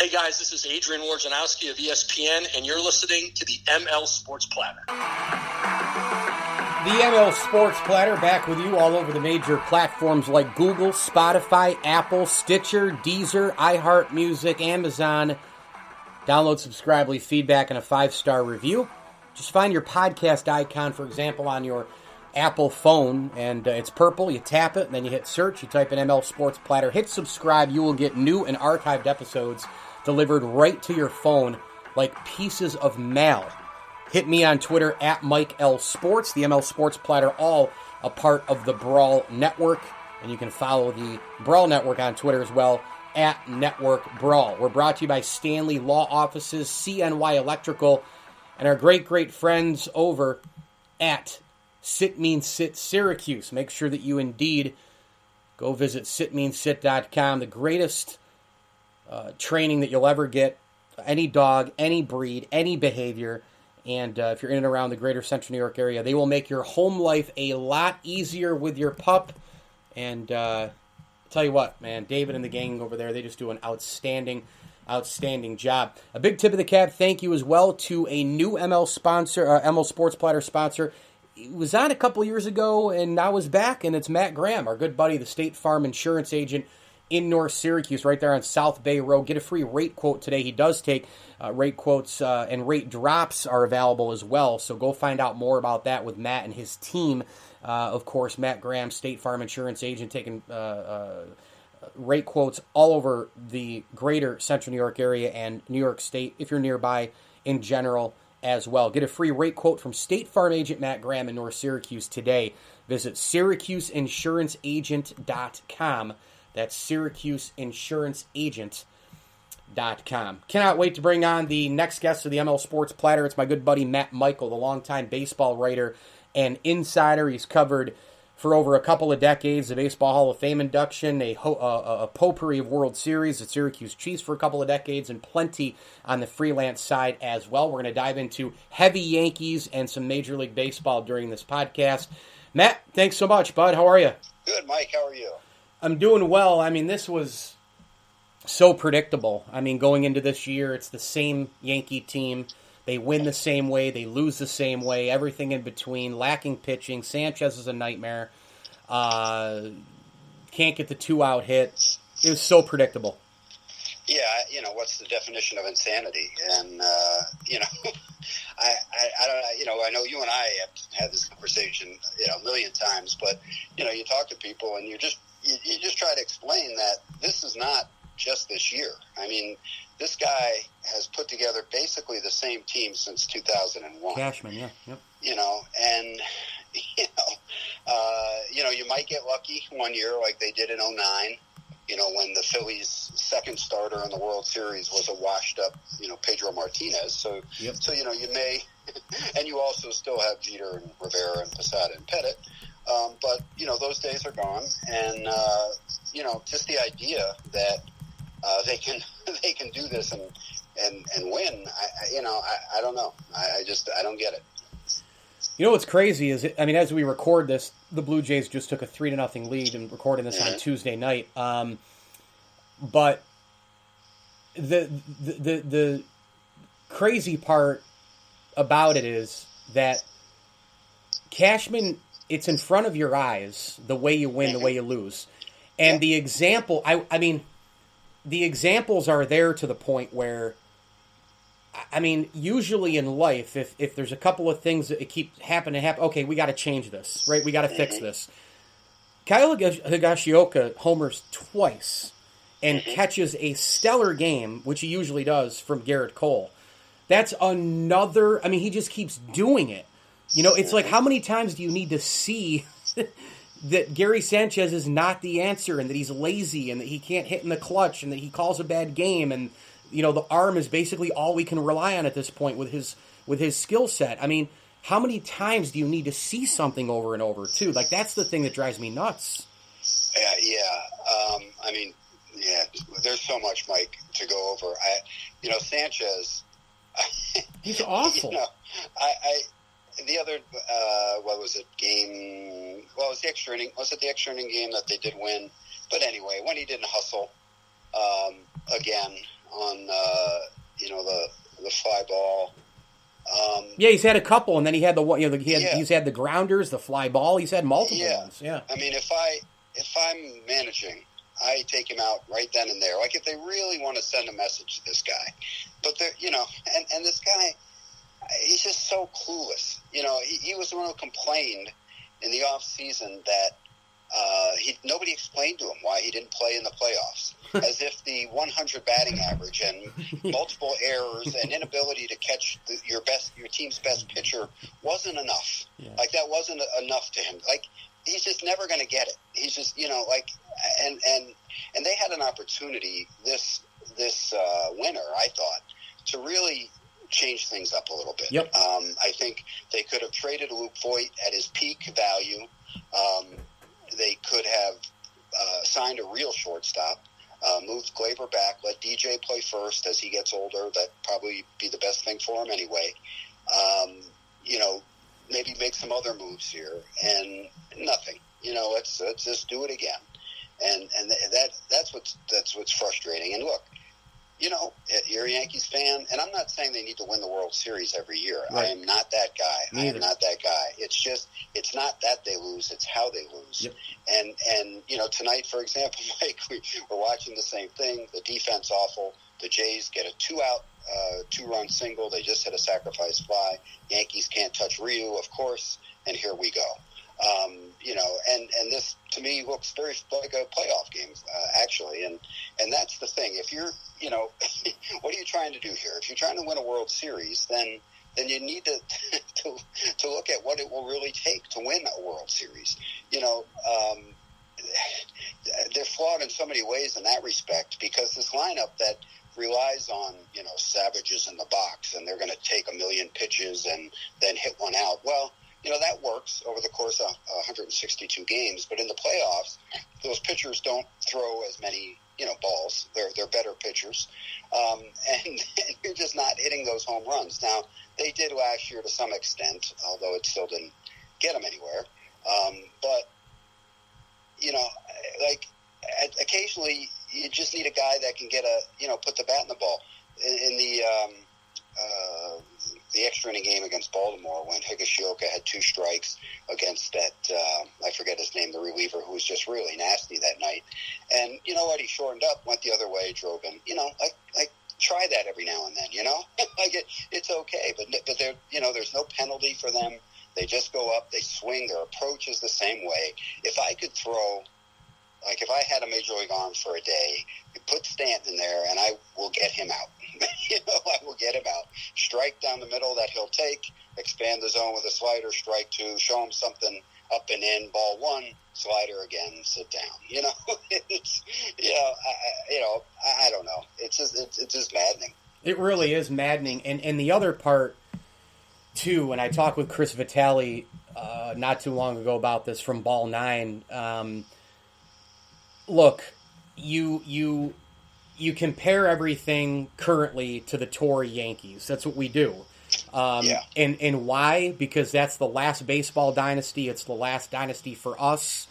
Hey guys, this is Adrian Wojnarowski of ESPN, and you're listening to the ML Sports Platter. The ML Sports Platter back with you all over the major platforms like Google, Spotify, Apple, Stitcher, Deezer, iHeartMusic, Amazon. Download, subscribe, leave feedback, and a 5-star review. Just find your podcast icon, for example, on your Apple phone, and it's purple. You tap it, and then you hit search. You type in ML Sports Platter. Hit subscribe. You will get new and archived episodes delivered right to your phone like pieces of mail. Hit me on Twitter at Mike L. Sports, the ML Sports Platter, all a part of the Brawl Network. And you can follow the Brawl Network on Twitter as well, at Network Brawl. We're brought to you by Stanley Law Offices, CNY Electrical, and our great friends over at Sit Means Sit Syracuse. Make sure that you indeed go visit sitmeansit.com. The greatest training that you'll ever get. Any dog, any breed, any behavior. And if you're in and around the greater Central New York area, they will make your home life a lot easier with your pup. And I'll tell you what, man, David and the gang over there, they just do an outstanding job. A big tip of the cap thank you as well to a new ML sponsor, ML Sports Platter sponsor. He was on a couple years ago and now is back, and it's Matt Graham, our good buddy, the State Farm insurance agent in North Syracuse, right there on South Bay Road. Get a free rate quote today. He does take rate quotes, and rate drops are available as well. So go find out more about that with Matt and his team. Of course, Matt Graham, State Farm insurance agent, taking rate quotes all over the greater Central New York area and New York State, if you're nearby in general as well. Get a free rate quote from State Farm agent Matt Graham in North Syracuse today. Visit SyracuseInsuranceAgent.com. That's SyracuseInsuranceAgent.com. Cannot wait to bring on the next guest of the ML Sports Platter. It's my good buddy Matt Michael, the longtime baseball writer and insider. He's covered for over a couple of decades the Baseball Hall of Fame induction, a potpourri of World Series, the Syracuse Chiefs for a couple of decades, and plenty on the freelance side as well. We're going to dive into heavy Yankees and some Major League Baseball during this podcast. Matt, thanks so much, bud. How are you? Good, Mike. How are you? I'm doing well. I mean, this was so predictable. I mean, going into this year, it's the same Yankee team. They win the same way. They lose the same way. Everything in between. Lacking pitching. Sanchez is a nightmare. Can't get the 2-out hit. It was so predictable. Yeah, what's the definition of insanity? And I don't. I know you and I have had this conversation, a million times. But you talk to people, and you just try to explain that this is not just this year. I mean, this guy has put together basically the same team since 2001. Cashman, yeah. Yep. And you might get lucky one year like they did in 2009, when the Phillies' second starter in the World Series was a washed-up, Pedro Martinez. So, yep. You may, and you also still have Jeter and Rivera and Posada and Pettit. But, those days are gone. And, just the idea that they can do this and win, I don't know. I don't get it. What's crazy is, as we record this, the Blue Jays just took a 3-0 lead and recording this on Tuesday night. But the crazy part about it is that Cashman, it's in front of your eyes, the way you win, the way you lose. And the example, the examples are there to the point where, usually in life, if there's a couple of things that keep happening, okay, we got to change this, right? We got to fix this. Kyle Higashioka homers twice and catches a stellar game, which he usually does, from Gerrit Cole. That's another, he just keeps doing it. It's like, how many times do you need to see that Gary Sanchez is not the answer, and that he's lazy, and that he can't hit in the clutch, and that he calls a bad game, and the arm is basically all we can rely on at this point with his skill set. How many times do you need to see something over and over, too? Like, that's the thing that drives me nuts. There's so much, Mike, to go over. Sanchez. He's awful. The other, what was it, game? Well, it was the extra inning. Was it the extra inning game that they did win? But anyway, when he didn't hustle, again, on the fly ball. Yeah, he's had a couple, and then he had he's had the grounders, the fly ball. He's had multiple ones. Yeah. I mean, if I'm managing, I take him out right then and there. Like if they really want to send a message to this guy, but and this guy, he's just so clueless. He was the one who complained in the off season that nobody explained to him why he didn't play in the playoffs, as if the 100 batting average and multiple errors and inability to catch your team's best pitcher wasn't enough. Yeah. Like that wasn't enough to him. Like he's just never going to get it. He's just and they had an opportunity this winter, I thought, to really change things up a little bit. Yep. I think they could have traded Luke Voit at his peak value. They could have signed a real shortstop, moved Gleyber back, let DJ play first as he gets older. That'd probably be the best thing for him anyway. Maybe make some other moves here, and nothing. Let's just do it again. And that's what's frustrating. And look, you're a Yankees fan, and I'm not saying they need to win the World Series every year. Right. I am not that guy. I am not that guy. It's not that they lose, it's how they lose. Yep. And tonight, for example, Mike, we're watching the same thing. The defense awful. The Jays get a 2-out, 2-run single. They just hit a sacrifice fly. Yankees can't touch Ryu, of course, and here we go. And this to me looks very like a playoff game, actually. And that's the thing. If you're, what are you trying to do here? If you're trying to win a World Series, then you need to look at what it will really take to win a World Series. They're flawed in so many ways in that respect, because this lineup that relies on, savages in the box, and they're going to take a million pitches and then hit one out. Well, that works over the course of 162 games, but in the playoffs, those pitchers don't throw as many, balls. They're better pitchers, and you're just not hitting those home runs. Now, they did last year to some extent, although it still didn't get them anywhere. But occasionally you just need a guy that can get put the bat in the ball. In the extra inning game against Baltimore, when Higashioka had 2 strikes against that, I forget his name, the reliever, who was just really nasty that night. And you know what? He shortened up, went the other way, drove in. Try that every now and then, it's okay. But there's no penalty for them. They just go up, they swing, their approach is the same way. If I could throw, if I had a Major League Arm for a day, put Stanton in there, and I will get him out. I will get him out. Strike down the middle that he'll take, expand the zone with a slider, strike 2, show him something up and in, ball 1, slider again, sit down. I don't know. It's just maddening. It really is maddening. And the other part, too, and I talked with Chris Vitale not too long ago about this from Ball 9. Look, you compare everything currently to the Tory Yankees. That's what we do. And why? Because that's the last baseball dynasty. It's the last dynasty for us.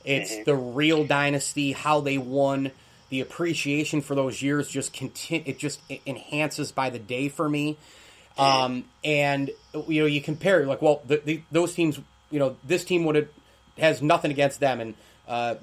It's the real dynasty. How they won, the appreciation for those years just enhances by the day for me. And you compare those teams. This team has nothing against them, and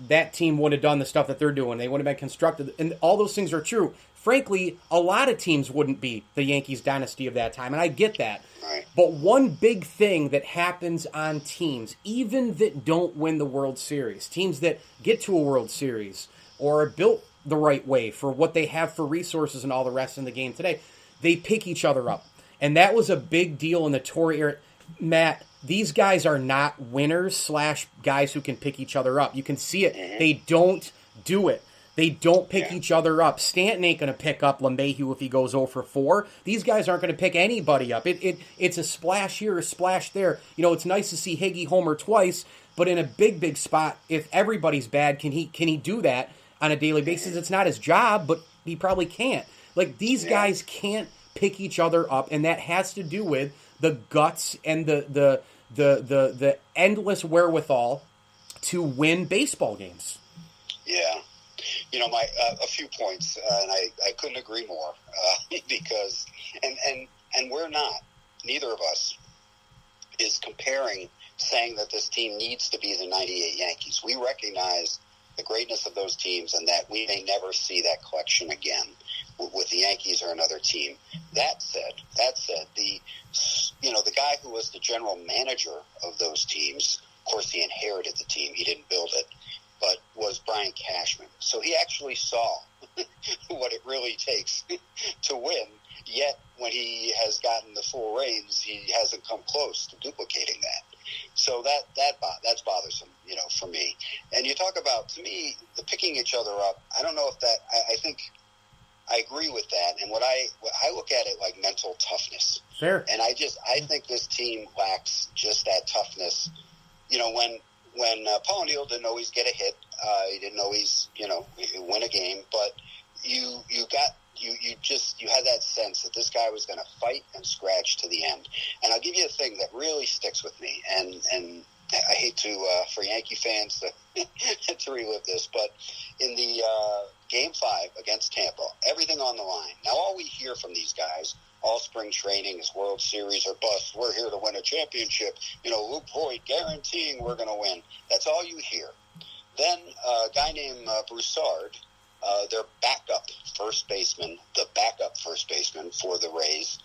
that team would have done the stuff that they're doing. They would have been constructed, and all those things are true. Frankly, a lot of teams wouldn't be the Yankees dynasty of that time, and I get that. Right. But one big thing that happens on teams, even that don't win the World Series, teams that get to a World Series or are built the right way for what they have for resources and all the rest in the game today, they pick each other up. And that was a big deal in the Tory era. Matt, these guys are not winners / guys who can pick each other up. You can see it. They don't do it. They don't pick each other up. Stanton ain't going to pick up LeMahieu if he goes 0 for 4. These guys aren't going to pick anybody up. It's a splash here, a splash there. It's nice to see Higgy homer twice, but in a big spot, if everybody's bad, can he do that on a daily basis? It's not his job, but he probably can't. These guys can't pick each other up, and that has to do with the guts and the endless wherewithal to win baseball games. Yeah. My a few points, and I couldn't agree more because and we're not, neither of us is comparing, saying that this team needs to be the '98 Yankees. We recognize the greatness of those teams and that we may never see that collection again with the Yankees or another team. That said, the guy who was the general manager of those teams, of course he inherited the team, he didn't build it, but was Brian Cashman. So he actually saw what it really takes to win, yet when he has gotten the full reins, he hasn't come close to duplicating that. So that's bothersome, for me. And you talk about, to me, the picking each other up. I don't know if that. I think I agree with that. And what I look at it like mental toughness. Sure. And I think this team lacks just that toughness. When Paul O'Neill didn't always get a hit, he didn't always win a game, but you had that sense that this guy was going to fight and scratch to the end. And I'll give you a thing that really sticks with me, and I hate to for Yankee fans to relive this, but in the Game 5 against Tampa, everything on the line. Now, all we hear from these guys all spring training is World Series or bust. We're here to win a championship. Luke Voit guaranteeing we're going to win. That's all you hear. Then a guy named Broussard, their backup first baseman, for the Rays,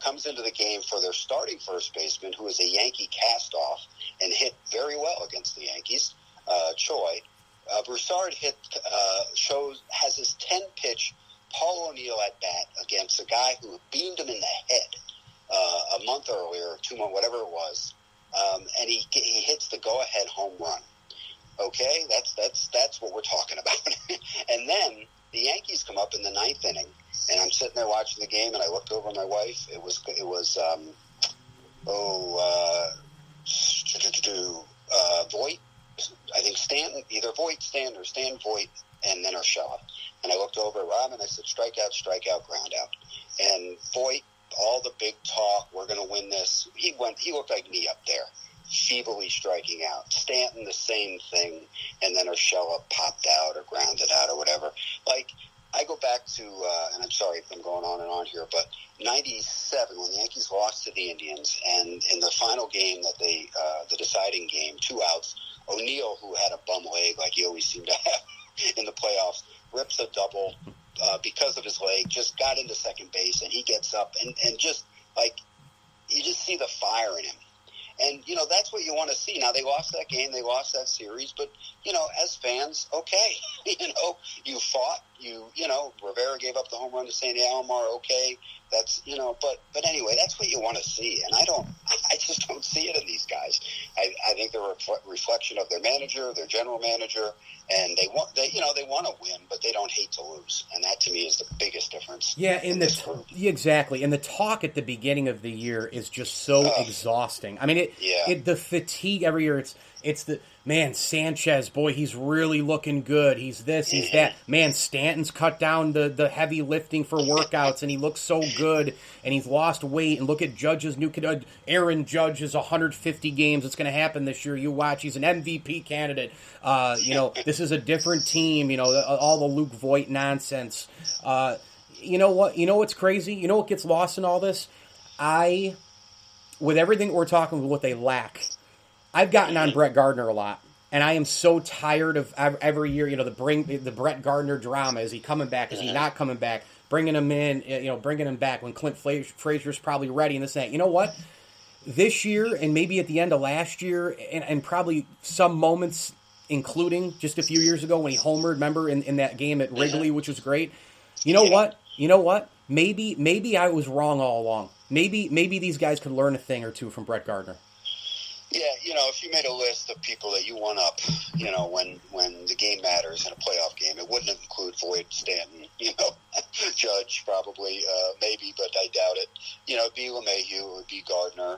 comes into the game for their starting first baseman, who is a Yankee cast-off and hit very well against the Yankees, Choi. Broussard has his 10-pitch Paul O'Neill at bat against a guy who beamed him in the head a month earlier, 2 months, whatever it was, and he hits the go-ahead home run. Okay, that's what we're talking about. And then the Yankees come up in the ninth inning, and I'm sitting there watching the game, and I looked over at my wife. It was Voit. I think Stanton, either Voit, Stanton, or Stan Voit, and then Urshela. And I looked over at Rob, and I said, strikeout, ground out. And Voit, all the big talk, we're going to win this. He looked like me up there, feebly striking out. Stanton, the same thing. And then Urshela popped out or grounded out or whatever. Like, I go back to, and I'm sorry if I'm going on and on here, but 97, when the Yankees lost to the Indians, and in the final game that the deciding game, 2 outs, O'Neill, who had a bum leg like he always seemed to have in the playoffs, rips a double because of his leg, just got into second base, and he gets up, and just, like, you just see the fire in him. And, that's what you want to see. Now, they lost that game, they lost that series, but, as fans, okay. You fought, Rivera gave up the home run to Sandy Alomar, okay. That's, but anyway, that's what you want to see. And I just don't see it in these guys. I think they're a reflection of their manager, their general manager, and they want to win, but they don't hate to lose. And that, to me, is the biggest difference. Yeah, exactly. And the talk at the beginning of the year is just so exhausting. I mean, the fatigue every year. It's the man, Sanchez, boy, he's really looking good. He's this, he's that. Man, Stanton's cut down the heavy lifting for workouts, and he looks so good, and he's lost weight. And look at Judge's new kid. Aaron Judge is 150 games. It's going to happen this year. You watch. He's an MVP candidate. This is a different team. All the Luke Voit nonsense. You know what? You know what's crazy? You know what gets lost in all this? With everything we're talking about, what they lack, I've gotten on Brett Gardner a lot, and I am so tired of every year, the Brett Gardner drama. Is he coming back? Is he not coming back? Bringing him in, bringing him back when Clint Frazier's probably ready and this and that. You know what? This year, and maybe at the end of last year, and probably some moments, including just a few years ago when he homered, remember, in that game at Wrigley, which was great. You know what? Maybe I was wrong all along. Maybe these guys could learn a thing or two from Brett Gardner. Yeah, if you made a list of people that you want up, when the game matters in a playoff game, it wouldn't include Voit, Stanton, Judge probably, maybe, but I doubt it. It'd be LeMahieu, it would be Gardner,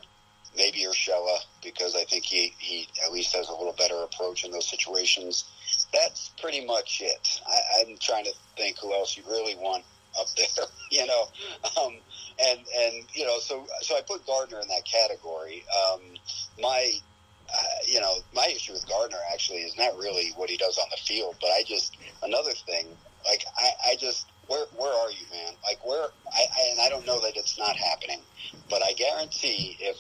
maybe Urshela, because I think he at least has a little better approach in those situations. That's pretty much it. I'm trying to think who else you really want up there, so I put Gardner in that category. My issue with Gardner actually is not really what he does on the field, but another thing, like I just where are you, man? Like and I don't know that it's not happening, but I guarantee if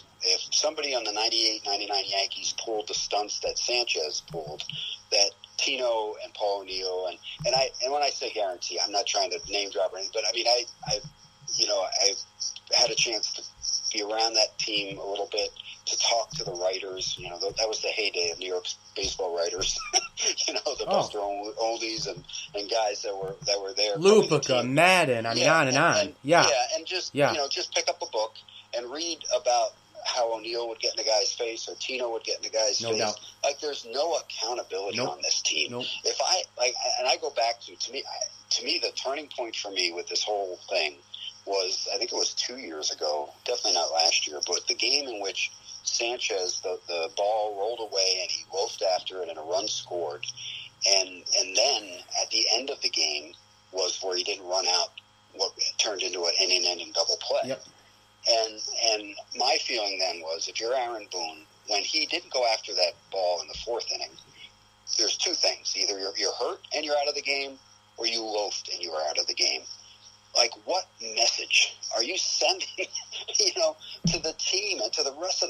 somebody on the 98-99 Yankees pulled the stunts that Sanchez pulled, that Tino and Paul O'Neill and when I say guarantee, I'm not trying to name drop or anything, but I mean I've had a chance to be around that team a little bit, to talk to the writers. That was the heyday of New York's baseball writers. The Buster Oldies and guys that were there. Lupica, Madden, on and on. And just pick up a book and read about how O'Neill would get in the guy's face or Tino would get in the guy's face. Doubt. Like, there's no accountability on this team. Nope. If I go back to me, the turning point for me with this whole thing was, I think it was 2 years ago, definitely not last year, but the game in which Sanchez, the ball rolled away and he loafed after it and a run scored. And then at the end of the game was where he didn't run out what turned into an inning-ending double play. Yep. And my feeling then was, if you're Aaron Boone, when he didn't go after that ball in the fourth inning, there's two things. Either you're hurt and you're out of the game, or you loafed and you were out of the game. Like, what message are you sending, to the team and to the rest of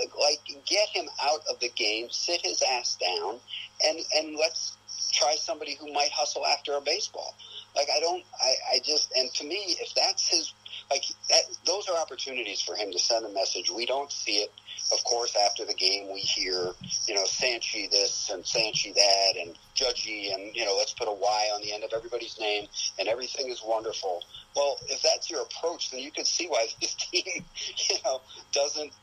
get him out of the game, sit his ass down, and let's try somebody who might hustle after a baseball. And to me, if that's his, those are opportunities for him to send a message. We don't see it. Of course, after the game, we hear, Sanchi this and Sanchi that and Judgy and, let's put a Y on the end of everybody's name and everything is wonderful. Well, if that's your approach, then you can see why this team, doesn't,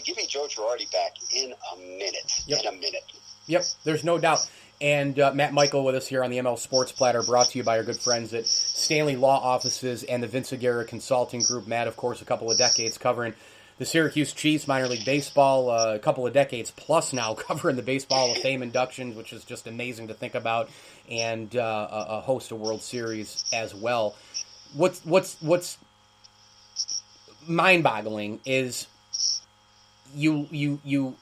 give me Joe Girardi back in a minute. Yep. In a minute. Yep, there's no doubt. And Matt Michael with us here on the ML Sports Platter, brought to you by our good friends at Stanley Law Offices and the Vince Aguirre Consulting Group. Matt, of course, a couple of decades covering the Syracuse Chiefs, minor league baseball, a couple of decades plus now covering the Baseball Hall of Fame inductions, which is just amazing to think about, and a host of World Series as well. What's mind-boggling is you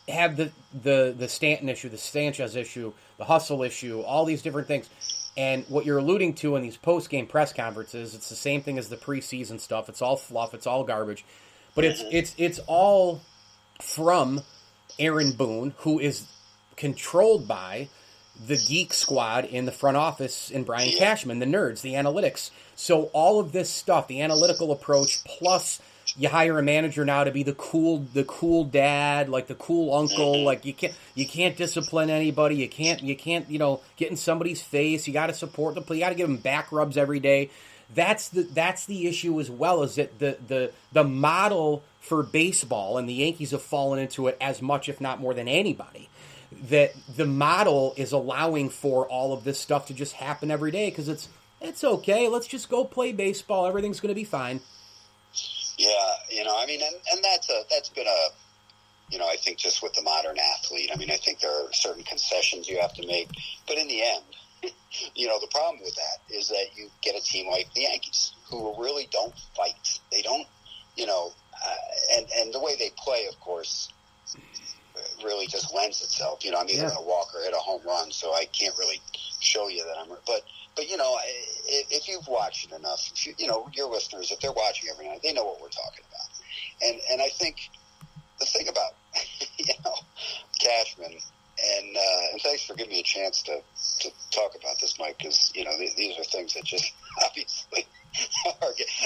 have the Stanton issue, the Sanchez issue, the hustle issue, all these different things. And what you're alluding to in these post-game press conferences, it's the same thing as the preseason stuff. It's all fluff. It's all garbage. But it's all from Aaron Boone, who is controlled by the geek squad in the front office and Brian Cashman, the nerds, the analytics. So all of this stuff, the analytical approach, plus you hire a manager now to be the cool dad, like the cool uncle. Like you can't discipline anybody. You can't get in somebody's face. You got to support them. You got to give them back rubs every day. That's the issue as well. Is that the model for baseball, and the Yankees have fallen into it as much, if not more than anybody. That the model is allowing for all of this stuff to just happen every day because it's okay. Let's just go play baseball. Everything's going to be fine. Yeah, and that's been I think just with the modern athlete, I think there are certain concessions you have to make, but in the end, the problem with that is that you get a team like the Yankees who really don't fight. They don't, and the way they play, of course, really just lends itself. I'm either going to walk or hit a home run, so I can't really show you that I'm. But if you've watched it enough, your listeners, if they're watching every night, they know what we're talking about. And I think the thing about Cashman, and thanks for giving me a chance to talk about this, Mike, because these are things that just obviously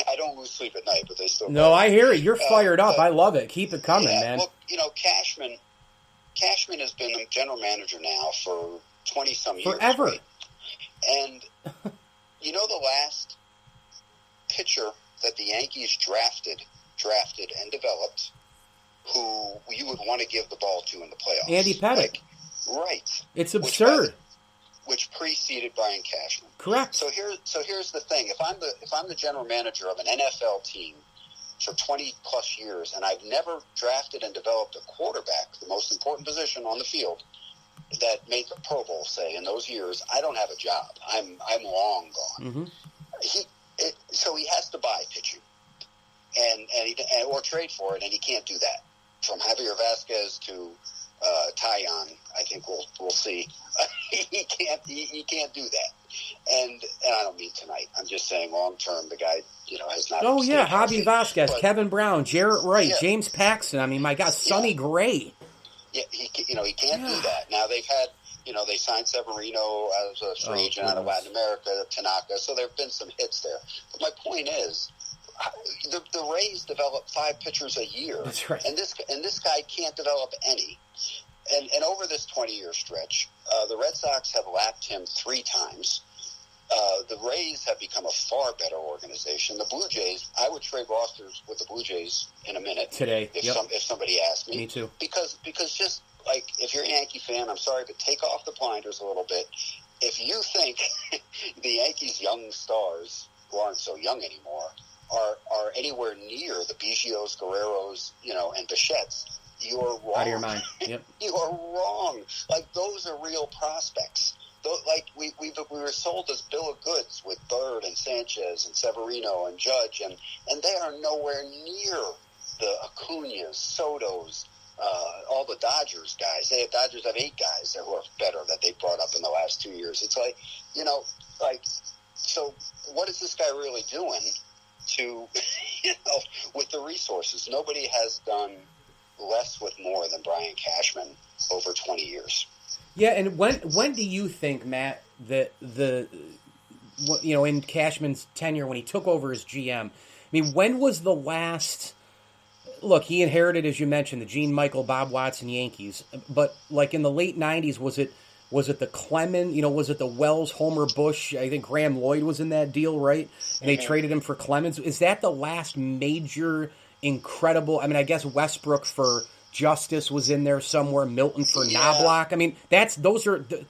I don't lose sleep at night, but they still. No, I hear it. You're fired up. I love it. Keep it coming, man. Look, Cashman has been the general manager now for 20-some years. Forever. Right? And the last pitcher that the Yankees drafted and developed, who you would want to give the ball to in the playoffs, Andy Pettitte. Right. It's absurd. Which preceded Brian Cashman. Correct. So here's the thing: if I'm the general manager of an NFL team for 20 plus years, and I've never drafted and developed a quarterback, the most important position on the field, that made the Pro Bowl, say, in those years, I don't have a job. I'm long gone. Mm-hmm. So he has to buy pitching, or trade for it, and he can't do that. From Javier Vasquez to Tyon, I think we'll see. he can't do that. And I don't mean tonight. I'm just saying long term. The guy, has not. Oh yeah, healthy. Javi Vasquez, But, Kevin Brown, Jarrett Wright, James Paxton. I mean, my God, Sonny Gray. Yeah, he can't do that. Now they've had, they signed Severino as a free agent out of Latin America, Tanaka. So there have been some hits there. But my point is, the Rays develop 5 pitchers a year. That's right. And this guy can't develop any. And over this 20-year stretch, the Red Sox have lapped him 3 times. The Rays have become a far better organization. The Blue Jays, I would trade rosters with the Blue Jays in a minute today. If somebody asked me. Me too. Because just like if you're a Yankee fan, I'm sorry, but take off the blinders a little bit. If you think the Yankees' young stars, who aren't so young anymore, are anywhere near the Biggios, Guerreros, and Bichettes, you're wrong. Out of your mind. Yep. You are wrong. Like, those are real prospects. Like, we were sold as bill of goods with Bird and Sanchez and Severino and Judge, and they are nowhere near the Acuñas, Sotos, all the Dodgers guys. Dodgers have 8 guys who are better that they brought up in the last 2 years. It's like, so what is this guy really doing to, with the resources? Nobody has done less with more than Brian Cashman over 20 years. Yeah, and when do you think, Matt, that in Cashman's tenure when he took over as GM, I mean, when was the last? Look, he inherited, as you mentioned, the Gene Michael, Bob Watson Yankees, but like in the late '90s, was it the Clemens? Was it the Wells, Homer, Bush? I think Graham Lloyd was in that deal, right? And they traded him for Clemens. Is that the last major, incredible? I mean, I guess Westbrook for Justice was in there somewhere. Milton for Knobloch. I mean, that's the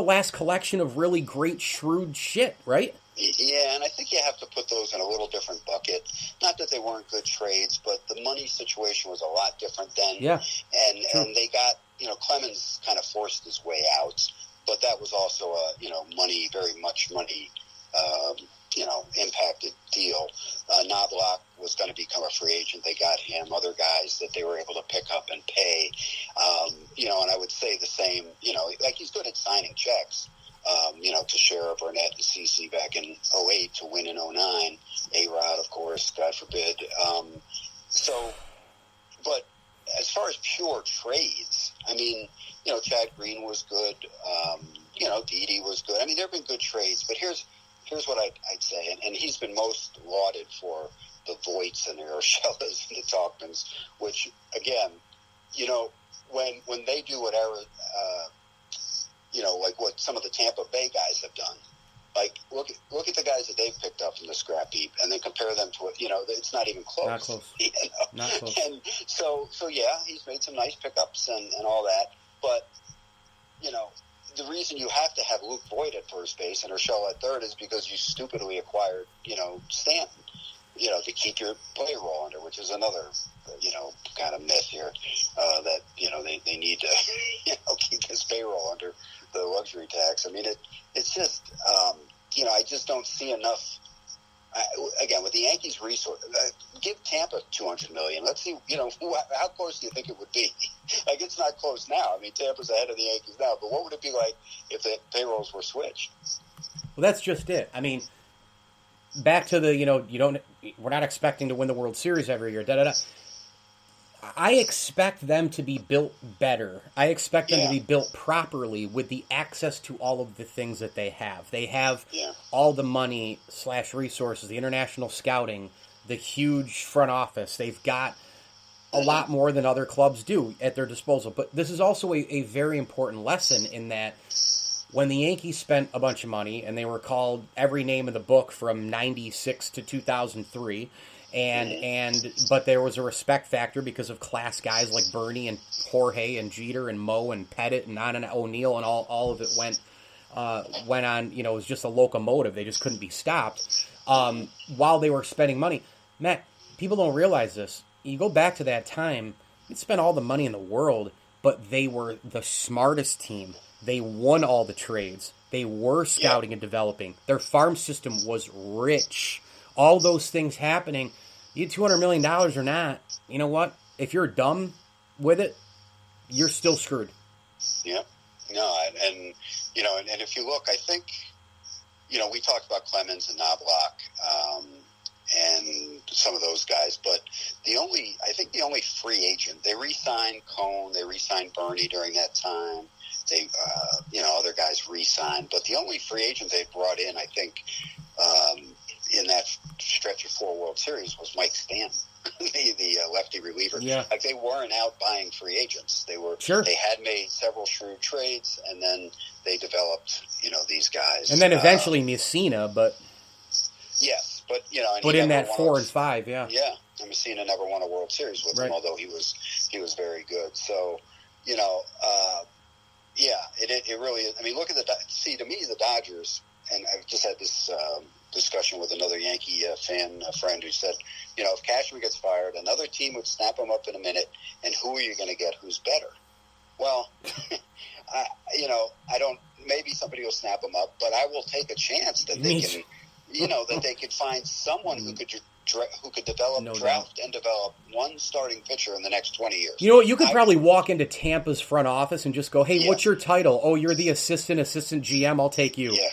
last collection of really great, shrewd shit, right? Yeah, and I think you have to put those in a little different bucket. Not that they weren't good trades, but the money situation was a lot different then. Yeah, and they got, Clemens kind of forced his way out, but that was also a very much money impacted deal. Knobloch was going to become a free agent. They got him. Other guys that they were able to pick up and pay. And I would say the same. Like, he's good at signing checks. Teixeira, Burnett, and CeCe back in 2008 to win in 2009. A-Rod, of course, God forbid. But as far as pure trades, I mean, Chad Green was good. Didi was good. I mean, there have been good trades, but here's what I'd say, and he's been most lauded for the Voits and the Urshela's and the Talkmans, which, again, when they do whatever, like what some of the Tampa Bay guys have done, like look at the guys that they've picked up from the scrap heap and then compare them to it's not even close. Not close. Not close. And so yeah, he's made some nice pickups and all that, but the reason you have to have Luke Voit at first base and Urshela at third is because you stupidly acquired, Stanton, to keep your payroll under, which is another, kind of myth here, that, they need to, keep his payroll under the luxury tax. I mean, it's just, I just don't see enough. Again, with the Yankees' resource, give Tampa $200 million. Let's see, how close do you think it would be? Like, it's not close now. I mean, Tampa's ahead of the Yankees now, but what would it be like if the payrolls were switched? Well, that's just it. I mean, back to the, we're not expecting to win the World Series every year. I expect them to be built better. I expect them to be built properly with the access to all of the things that they have. They have all the money / resources, the international scouting, the huge front office. They've got a lot more than other clubs do at their disposal. But this is also a very important lesson in that when the Yankees spent a bunch of money and they were called every name in the book from 96 to 2003, but there was a respect factor because of class guys like Bernie and Jorge and Jeter and Mo and Pettit and on and O'Neill, and all of it went on. It was just a locomotive. They just couldn't be stopped while they were spending money. Matt, people don't realize this. You go back to that time, they spent all the money in the world, but they were the smartest team. They won all the trades. They were scouting and developing. Their farm system was rich. All those things happening. You get $200 million or not, you know what? If you're dumb with it, you're still screwed. Yeah, No, and if you look, I think, we talked about Clemens and Knobloch and some of those guys, but I think the only free agent, they re-signed Cone, they re-signed Bernie during that time. They, other guys re-signed, but the only free agent they brought in, I think, in that stretch of 4 World Series was Mike Stanton, the lefty reliever. Yeah. Like, they weren't out buying free agents. They were. Sure. They had made several shrewd trades, and then they developed, these guys. And then eventually Messina, but yes, but but in that 4 and 5, yeah. Yeah, and Messina never won a World Series with him, although he was very good. So, it really is. I mean, look at to me, the Dodgers, and I've just had this discussion with another Yankee friend who said, if Cashman gets fired, another team would snap him up in a minute, and who are you going to get who's better? Well, I don't, maybe somebody will snap him up, but I will take a chance that they can, that they could find someone who could develop, draft, and develop one starting pitcher in the next 20 years. You know what? You could probably walk into Tampa's front office and just go, hey, what's your title? Oh, you're the assistant GM. I'll take you. Yeah,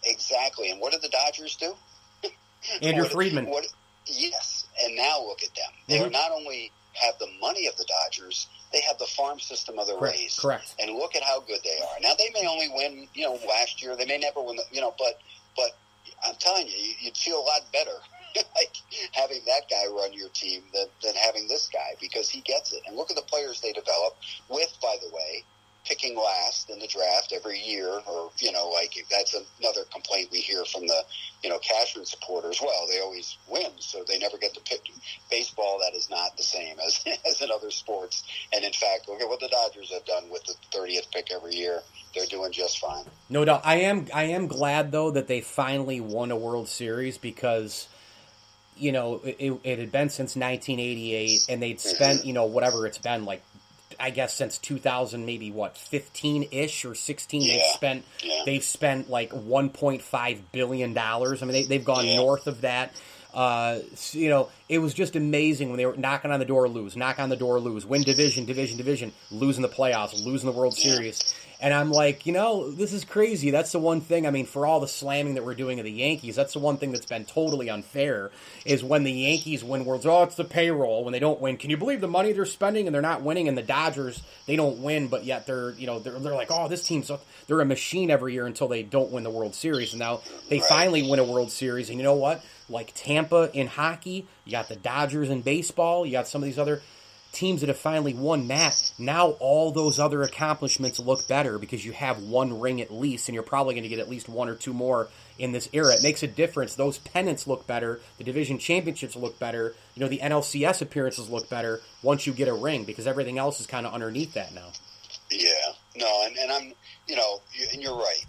exactly. And what did the Dodgers do? Andrew Friedman. Yes, and now look at them. They not only have the money of the Dodgers, they have the farm system of the Rays. Correct. And look at how good they are. Now, they may only win, last year. They may never win, but I'm telling you, you'd feel a lot better like having that guy run your team than having this guy, because he gets it. And look at the players they develop with, by the way, picking last in the draft every year, or, that's another complaint we hear from the, Cashman supporters. Well, they always win, so they never get to pick. Baseball, that is not the same as in other sports. And in fact, look at what the Dodgers have done with the 30th pick every year. They're doing just fine. No doubt. I am glad, though, that they finally won a World Series, because it had been since 1988, and they'd spent, whatever it's been, like, I guess since 2000, maybe 15-ish or 16, they've spent like $1.5 billion. I mean, they've gone north of that. It was just amazing when they were knocking on the door, knock on the door, win division, losing the playoffs, losing the World Series. And I'm like, this is crazy. That's the one thing, I mean, for all the slamming that we're doing of the Yankees, that's the one thing that's been totally unfair, is when the Yankees win Worlds, it's the payroll. When they don't win, can you believe the money they're spending and they're not winning? And the Dodgers, they don't win, but yet they're like, this team's, they're a machine every year until they don't win the World Series. And now they finally win a World Series. And you know what? Like Tampa in hockey, you got the Dodgers in baseball, you got some of these other teams that have finally won that. Now all those other accomplishments look better because you have one ring at least, and you're probably going to get at least one or two more in this era. It makes a difference. Those pennants look better. The division championships look better. The NLCS appearances look better once you get a ring, because everything else is kind of underneath that now. Yeah. No, and I'm, and you're right.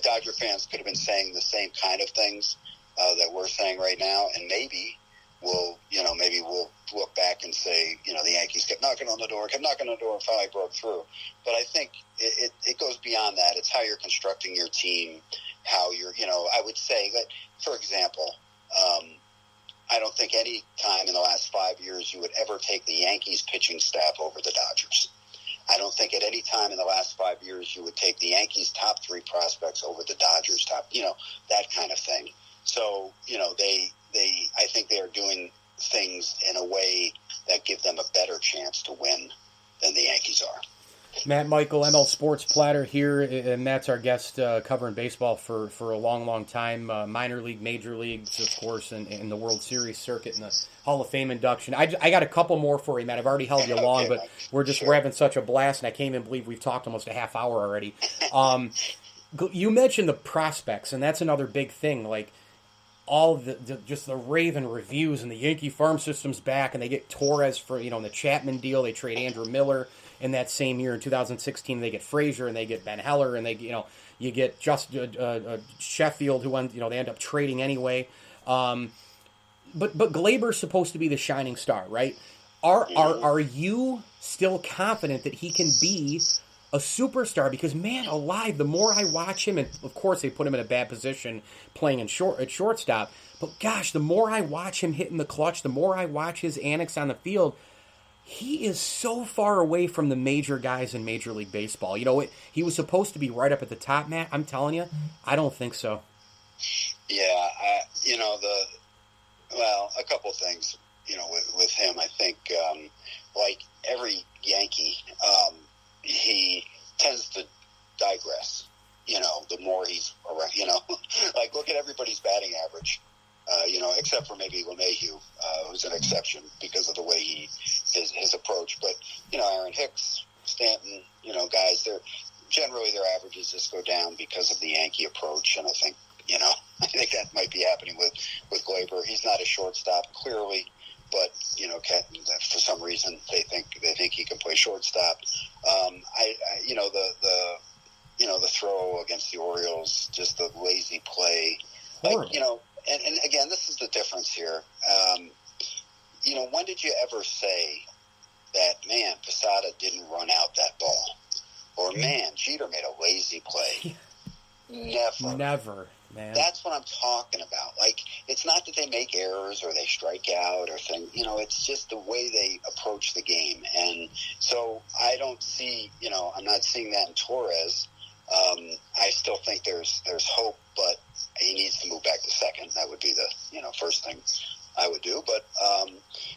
Dodger fans could have been saying the same kind of things that we're saying right now, and maybe we'll look back and say, the Yankees kept knocking on the door, and finally broke through. But I think it goes beyond that. It's how you're constructing your team, how you're, I would say that, for example, I don't think any time in the last 5 years you would ever take the Yankees pitching staff over the Dodgers. I don't think at any time in the last 5 years you would take the Yankees' top 3 prospects over the Dodgers' top, that kind of thing. So, I think they are doing things in a way that give them a better chance to win than the Yankees are. Matt Michael, ML Sports Platter here, and Matt's our guest covering baseball for a long, long time. Minor league, major leagues, of course, and the World Series circuit and the Hall of Fame induction. I got a couple more for you, Matt. I've already held you long, but we're having such a blast, and I can't even believe we've talked almost a half hour already. You mentioned the prospects, and that's another big thing. Like, all of the raving reviews, and the Yankee farm system's back, and they get Torres for, in the Chapman deal. They trade Andrew Miller in that same year in 2016. They get Frazier, and they get Ben Heller, and they, you get just Sheffield, who they end up trading anyway. But Gleyber's supposed to be the shining star, right? Are you still confident that he can be a superstar? Because, man alive, the more I watch him, and of course they put him in a bad position playing at shortstop, but gosh, the more I watch him hitting the clutch, the more I watch his antics on the field, he is so far away from the major guys in Major League Baseball. He was supposed to be right up at the top, Matt. I'm telling you, I don't think so. Yeah, a couple things, with him. I think, like every Yankee, he tends to digress, the more he's around, like look at everybody's batting average, except for maybe LeMahieu, who's an exception because of the way his approach. But, Aaron Hicks, Stanton, guys, generally their averages just go down because of the Yankee approach. And I think, I think that might be happening with Gleyber. He's not a shortstop, clearly, but, for some reason they think he can play shortstop. The throw against the Orioles, just the lazy play. Like, and again, this is the difference here. When did you ever say that, man, Posada didn't run out that ball? Or, man, Jeter made a lazy play? Never, man. That's what I'm talking about. Like, it's not that they make errors or they strike out or things. It's just the way they approach the game. And so I don't see, I'm not seeing that in Torres. I still think there's hope, but he needs to move back to second. That would be the first thing I would do. But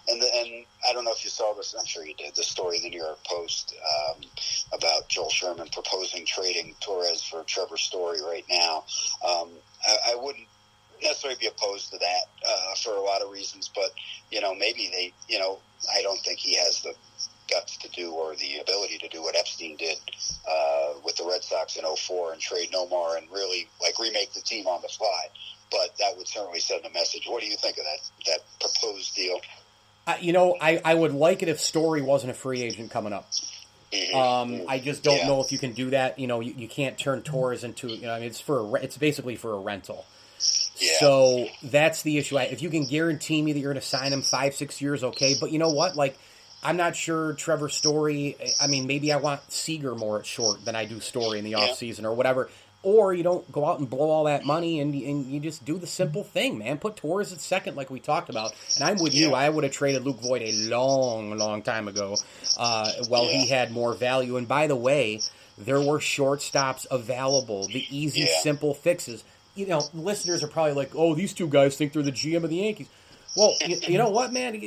and I don't know if you saw this. I'm sure you did. The story in the New York Post about Joel Sherman proposing trading Torres for Trevor Story right now. I wouldn't necessarily be opposed to that for a lot of reasons, but maybe they I don't think he has the guts to do or the ability to do what Epstein did with the Red Sox in 2004 and trade Nomar and really remake the team on the fly. But that would certainly send a message. What do you think of that proposed deal? I would like it if Story wasn't a free agent coming up. Mm-hmm. I just don't know if you can do that. You can't turn Torres into it's basically for a rental. Yeah. So that's the issue. If you can guarantee me that you're going to sign him 5-6 years, okay. But you know what? I'm not sure Trevor Story. I mean, maybe I want Seager more at short than I do Story in the offseason or whatever. Or you don't go out and blow all that money and you just do the simple thing, man. Put Torres at second like we talked about. And I'm with you. I would have traded Luke Voit a long, long time ago he had more value. And by the way, there were shortstops available, the easy, simple fixes. Listeners are probably like, oh, these two guys think they're the GM of the Yankees. Well, you know what, man?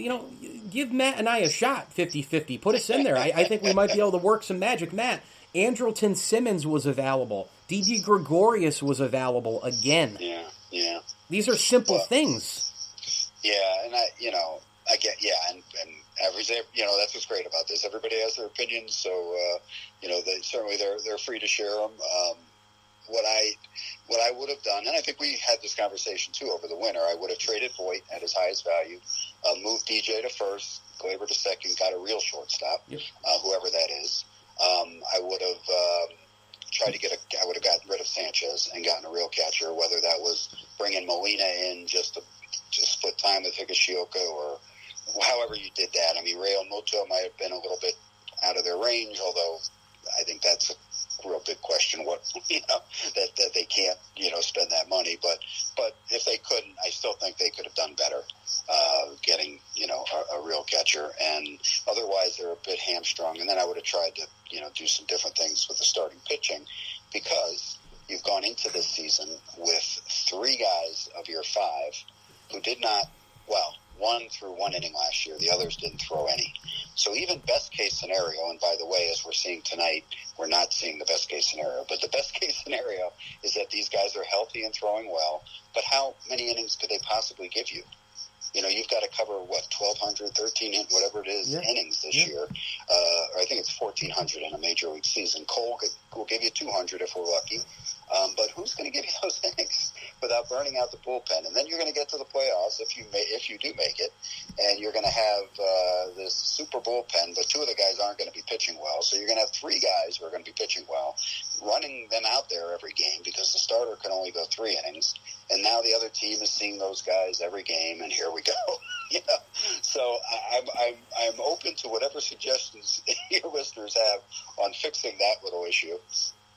Give Matt and I a shot, 50-50. Put us in there. I think we might be able to work some magic. Matt, Andrelton Simmons was available. Didi Gregorius was available again. Yeah. These are simple things. Yeah, and I get, and that's what's great about this. Everybody has their opinions, so they certainly they're free to share them. What I would have done, and I think we had this conversation too over the winter, I would have traded Voit at his highest value, moved DJ to first, Gleyber to second, got a real shortstop, whoever that is. I would have tried to I would have gotten rid of Sanchez and gotten a real catcher, whether that was bringing Molina in just to split time with Higashioka or however you did that. I mean, Real Muto might have been a little bit out of their range, although I think that's a real big question that they can't spend that money, but if they couldn't, I still think they could have done better getting a real catcher, and otherwise they're a bit hamstrung. And then I would have tried to do some different things with the starting pitching, because you've gone into this season with 3 guys of your 5 who did not, one threw 1 inning last year, the others didn't throw any. So even best case scenario, and by the way, as we're seeing tonight, we're not seeing the best case scenario, but the best case scenario is that these guys are healthy and throwing well, but how many innings could they possibly give you? You've got to cover, 1,200, 1,300, whatever it is, innings this year. Or I think it's 1,400 in a major league season. Cole will give you 200 if we're lucky. But who's going to give you those innings without burning out the bullpen? And then you're going to get to the playoffs if you do make it, and you're going to have this super bullpen, but 2 of the guys aren't going to be pitching well. So you're going to have 3 guys who are going to be pitching well, running them out there every game because the starter can only go 3 innings. And now the other team is seeing those guys every game, and here we go. So I'm open to whatever suggestions your listeners have on fixing that little issue.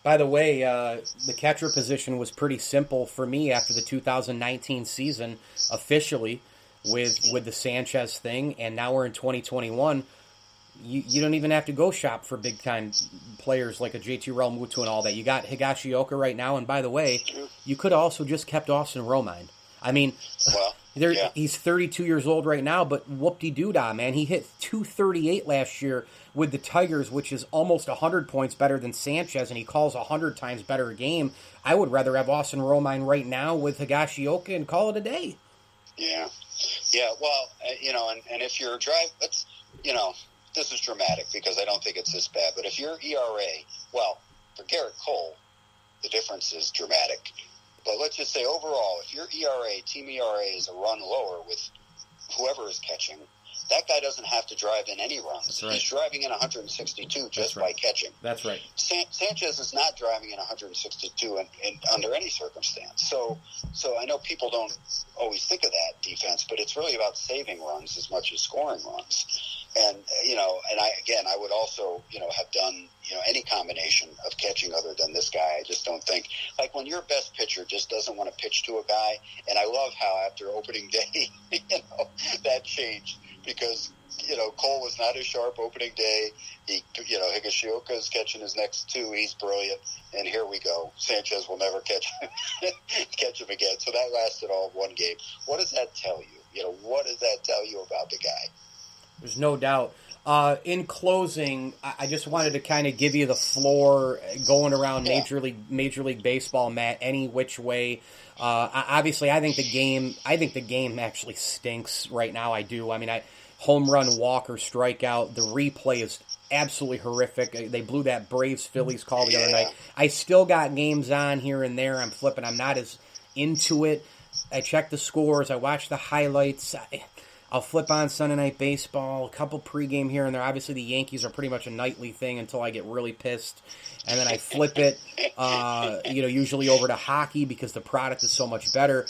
By the way, the catcher position was pretty simple for me after the 2019 season officially with the Sanchez thing, and now we're in 2021. you don't even have to go shop for big-time players like a JT Realmuto and all that. You got Higashioka right now, and by the way, you could have also just kept Austin Romine. I mean, he's 32 years old right now, but whoop-de-doo-dah, man. He hit .238 last year with the Tigers, which is almost 100 points better than Sanchez, and he calls 100 times better a game. I would rather have Austin Romine right now with Higashioka and call it a day. Yeah. Yeah, well, and if you're driving, this is dramatic because I don't think it's this bad, but if your ERA, well, for Gerrit Cole, the difference is dramatic. But let's just say overall, if your team ERA is a run lower with whoever is catching, that guy doesn't have to drive in any runs. That's right. He's driving in 162 just by catching. That's right. Sanchez is not driving in 162 under any circumstance. So I know people don't always think of that defense, but it's really about saving runs as much as scoring runs. And, I would also, have done, any combination of catching other than this guy. I just don't think, like when your best pitcher just doesn't want to pitch to a guy, and I love how after opening day, that changed because, Cole was not as sharp opening day. Higashioka is catching his next two. He's brilliant. And here we go. Sanchez will never catch him again. So that lasted all of one game. What does that tell you? What does that tell you about the guy? There's no doubt. In closing, I just wanted to kind of give you the floor going around Major League Baseball, Matt, any which way. Obviously, I think the game actually stinks right now. I do. I mean, home run, walk, or strikeout. The replay is absolutely horrific. They blew that Braves-Phillies call the other night. I still got games on here and there. I'm flipping. I'm not as into it. I check the scores. I watch the highlights. I'll flip on Sunday Night Baseball, a couple pregame here and there. Obviously, the Yankees are pretty much a nightly thing until I get really pissed. And then I flip it, usually over to hockey because the product is so much better.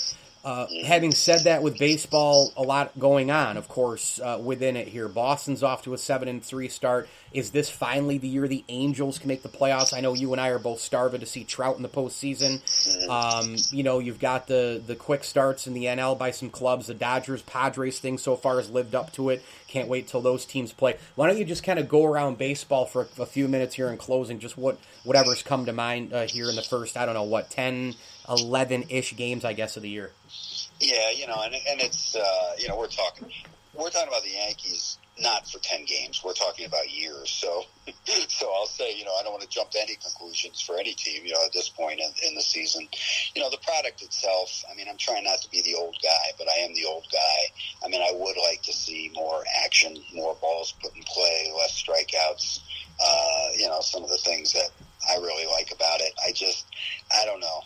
Having said that, with baseball, a lot going on, of course, within it here. Boston's off to a 7-3 start. Is this finally the year the Angels can make the playoffs? I know you and I are both starving to see Trout in the postseason. You've got the quick starts in the NL by some clubs. The Dodgers-Padres thing so far has lived up to it. Can't wait till those teams play. Why don't you just kind of go around baseball for a few minutes here in closing, just whatever's come to mind here in the first, 10, 11-ish games, I guess, of the year. Yeah, and it's, we're talking about the Yankees not for 10 games. We're talking about years. So I'll say, I don't want to jump to any conclusions for any team, at this point in the season. The product itself, I mean, I'm trying not to be the old guy, but I am the old guy. I mean, I would like to see more action, more balls put in play, less strikeouts, some of the things that I really like about it. I don't know.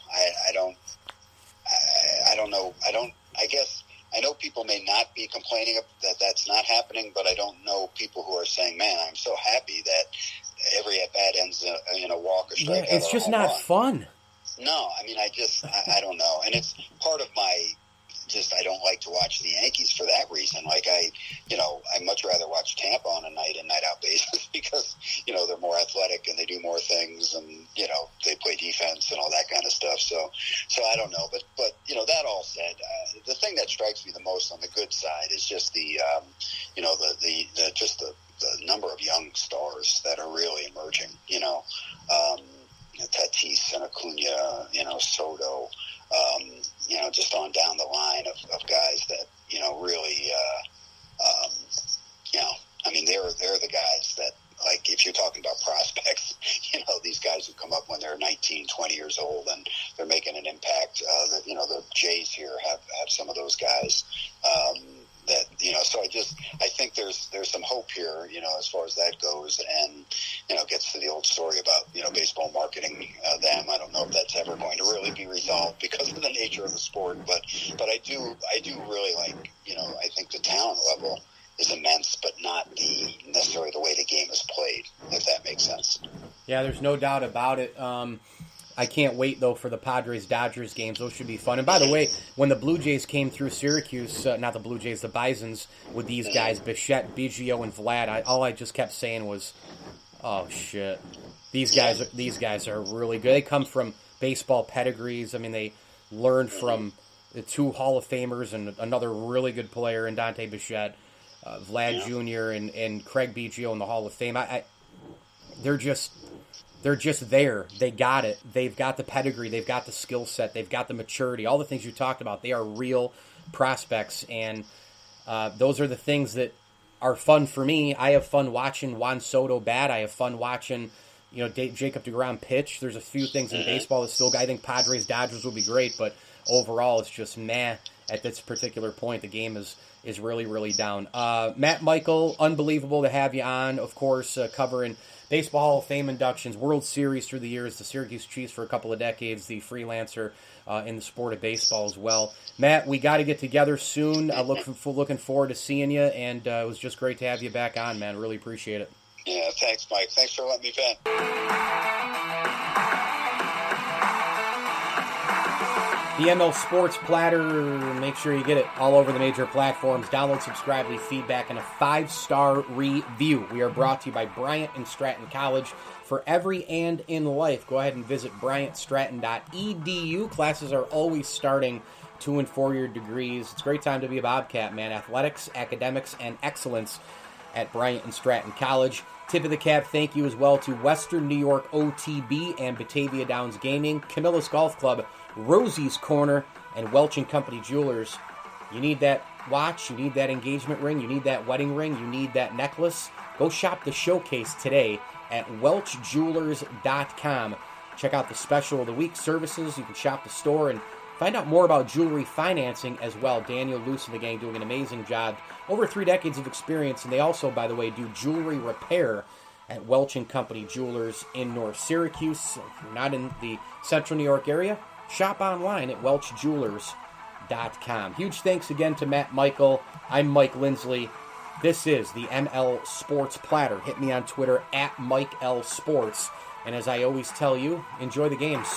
I know people may not be complaining that that's not happening, but I don't know people who are saying, man, I'm so happy that every at-bat ends in a walk or strikeout. Yeah, it's just not fun. No, I mean, I don't know. And it's part of my, I don't like to watch the Yankees for that reason. Like I'd much rather watch Tampa on a night in, night out basis because, they're more athletic and they do more things and, they play defense and all that kind of stuff. So I don't know. But that all said, the thing that strikes me the most on the good side is just the number of young stars that are really emerging, Tatis and Acuna, Soto, just on down the line of guys that, really, I mean, they're the guys that, like, if you're talking about prospects, these guys who come up when they're 19, 20 years old and they're making an impact. The Jays here have some of those guys so I think there's some hope here, as far as that goes, and, gets to the old story about, baseball marketing them. I don't know if that's ever going to really be resolved because of the nature of the sport, but I do really like, I think the talent level is immense, but not necessarily the way the game is played, if that makes sense. Yeah, there's no doubt about it. I can't wait, though, for the Padres-Dodgers games. Those should be fun. And by the way, when the Blue Jays came through Syracuse, not the Blue Jays, the Bisons, with these guys, Bichette, Biggio, and Vlad, all I just kept saying was, oh, shit. These guys are really good. They come from baseball pedigrees. I mean, they learned from the two Hall of Famers and another really good player in Dante Bichette. Vlad Jr. and Craig Biggio in the Hall of Fame. They're just there. They got it. They've got the pedigree. They've got the skill set. They've got the maturity. All the things you talked about. They are real prospects, and those are the things that are fun for me. I have fun watching Juan Soto bat. I have fun watching, Jacob deGrom pitch. There's a few things in baseball that still, I think Padres, Dodgers will be great, but overall it's just meh at this particular point. The game is really, really down. Matt Michael, unbelievable to have you on, of course, covering Baseball Hall of Fame inductions, World Series through the years, the Syracuse Chiefs for a couple of decades, the freelancer in the sport of baseball as well. Matt, we got to get together soon. Looking forward to seeing you, and it was just great to have you back on, man. Really appreciate it. Yeah, thanks, Mike. Thanks for letting me vent. The ML Sports Platter, make sure you get it all over the major platforms. Download, subscribe, leave feedback, and a 5-star review. We are brought to you by Bryant and Stratton College. For every and in life, go ahead and visit bryantstratton.edu. Classes are always starting 2- and 4-year degrees. It's a great time to be a Bobcat, man. Athletics, academics, and excellence at Bryant and Stratton College. Tip of the cap, thank you as well to Western New York OTB and Batavia Downs Gaming, Camillus Golf Club, Rosie's Corner, and Welch & Company Jewelers. You need that watch, you need that engagement ring, you need that wedding ring, you need that necklace. Go shop the showcase today at welchjewelers.com. Check out the special of the week services. You can shop the store and find out more about jewelry financing as well. Daniel Luce and the gang doing an amazing job. Over 3 decades of experience, and they also, by the way, do jewelry repair at Welch & Company Jewelers in North Syracuse. If you're not in the central New York area, shop online at welchjewelers.com. Huge thanks again to Matt Michael. I'm Mike Lindsley. This is the ML Sports Platter. Hit me on Twitter at Mike L Sports. And as I always tell you, enjoy the games.